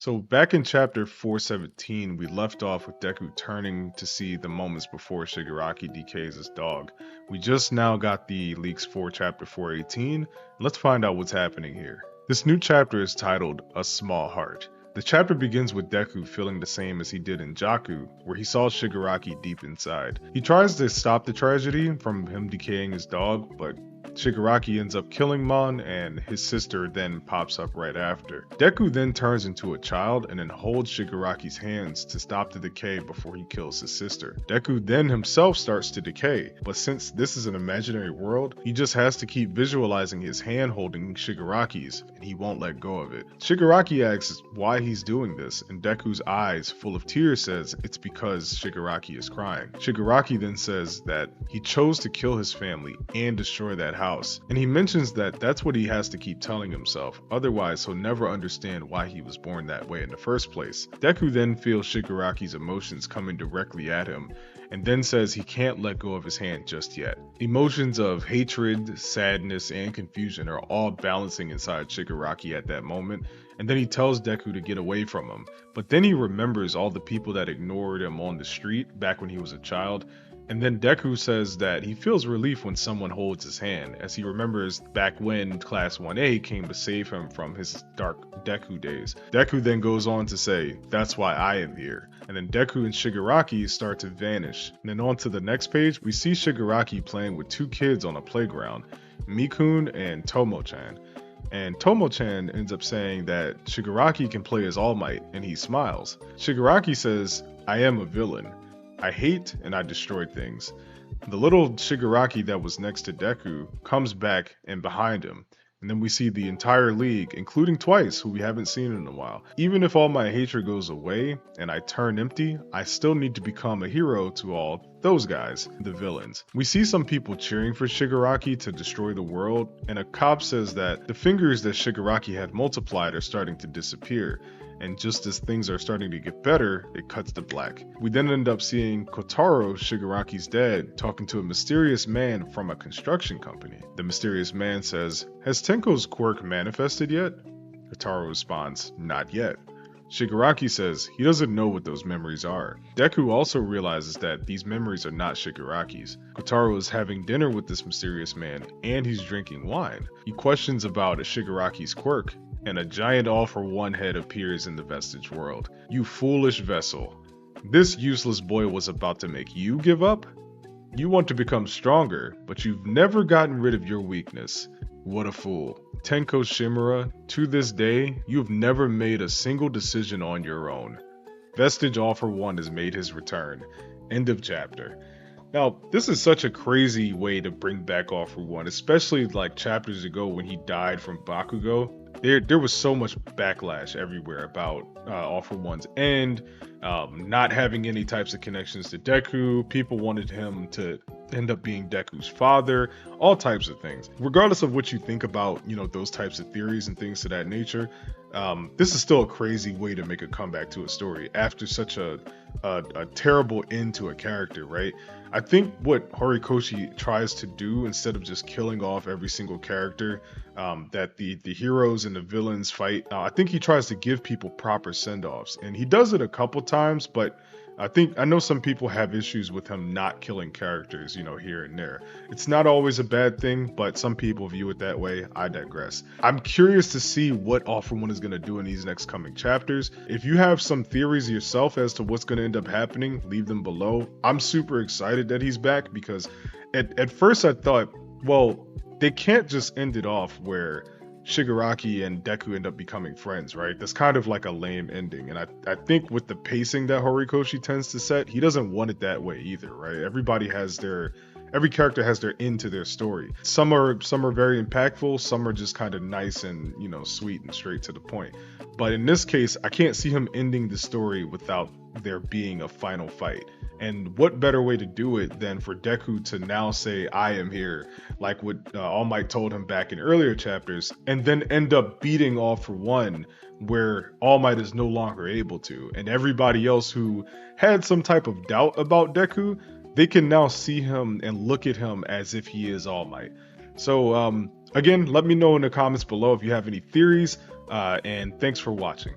So back in chapter 417, we left off with Deku turning to see the moments before Shigaraki decays his dog. We just now got the leaks for chapter 418. Let's find out what's happening here. This new chapter is titled A Small Heart. The chapter begins with Deku feeling the same as he did in Jaku, where he saw Shigaraki deep inside. He tries to stop the tragedy from him decaying his dog, but Shigaraki ends up killing Mon, and his sister then pops up right after. Deku then turns into a child and then holds Shigaraki's hands to stop the decay before he kills his sister. Deku then himself starts to decay, but since this is an imaginary world, he just has to keep visualizing his hand holding Shigaraki's, and he won't let go of it. Shigaraki asks why he's doing this, and Deku's eyes, full of tears, says it's because Shigaraki is crying. Shigaraki then says that he chose to kill his family and destroy that house, and he mentions that that's what he has to keep telling himself, otherwise he'll never understand why he was born that way in the first place. Deku then feels Shigaraki's emotions coming directly at him, and then says he can't let go of his hand just yet. Emotions of hatred, sadness, and confusion are all balancing inside Shigaraki at that moment, and then he tells Deku to get away from him. But then he remembers all the people that ignored him on the street back when he was a child, and then Deku says that he feels relief when someone holds his hand, as he remembers back when Class 1A came to save him from his dark Deku days. Deku then goes on to say, "That's why I am here." And then Deku and Shigaraki start to vanish. And then on to the next page, we see Shigaraki playing with two kids on a playground, Mikun and Tomo-chan. And Tomo-chan ends up saying that Shigaraki can play as All Might, and he smiles. Shigaraki says, "I am a villain. I hate and I destroy things." The little Shigaraki that was next to Deku comes back and behind him, and then we see the entire league, including Twice, who we haven't seen in a while. Even if all my hatred goes away and I turn empty, I still need to become a hero to all those guys, the villains. We see some people cheering for Shigaraki to destroy the world, and a cop says that the fingers that Shigaraki had multiplied are starting to disappear. And just as things are starting to get better, it cuts to black. We then end up seeing Kotaro, Shigaraki's dad, talking to a mysterious man from a construction company. The mysterious man says, "Has Tenko's quirk manifested yet?" Kotaro responds, "Not yet." Shigaraki says he doesn't know what those memories are. Deku also realizes that these memories are not Shigaraki's. Kotaro is having dinner with this mysterious man, and he's drinking wine. He questions about a Shigaraki's quirk, and a giant all-for-one head appears in the vestige world. "You foolish vessel. This useless boy was about to make you give up? You want to become stronger, but you've never gotten rid of your weakness. What a fool. Tenko Shimura, to this day, you've never made a single decision on your own." Vestige All-for-One has made his return. End of chapter. Now, this is such a crazy way to bring back All-for-One, especially like chapters ago when he died from Bakugo. There was so much backlash everywhere about All-for-One's end, not having any types of connections to Deku. People wanted him to end up being Deku's father, all types of things. Regardless of what you think about, those types of theories and things to that nature, this is still a crazy way to make a comeback to a story after such a terrible end to a character, right? I think what Horikoshi tries to do, instead of just killing off every single character that the heroes and the villains fight, I think he tries to give people proper send-offs, and he does it a couple times, but I know some people have issues with him not killing characters, here and there. It's not always a bad thing, but some people view it that way. I digress. I'm curious to see what All-for-One is going to do in these next coming chapters. If you have some theories yourself as to what's going to end up happening, leave them below. I'm super excited that he's back because at first I thought, well, they can't just end it off where Shigaraki and Deku end up becoming friends, right? That's kind of like a lame ending. And I think with the pacing that Horikoshi tends to set, he doesn't want it that way either, right? Every character has their end to their story. Some are very impactful, some are just kind of nice and, sweet and straight to the point. But in this case, I can't see him ending the story without there being a final fight. And what better way to do it than for Deku to now say, "I am here," like what All Might told him back in earlier chapters, and then end up beating All-for-One, where All Might is no longer able to. And everybody else who had some type of doubt about Deku, they can now see him and look at him as if he is All Might. So again, let me know in the comments below if you have any theories, and thanks for watching.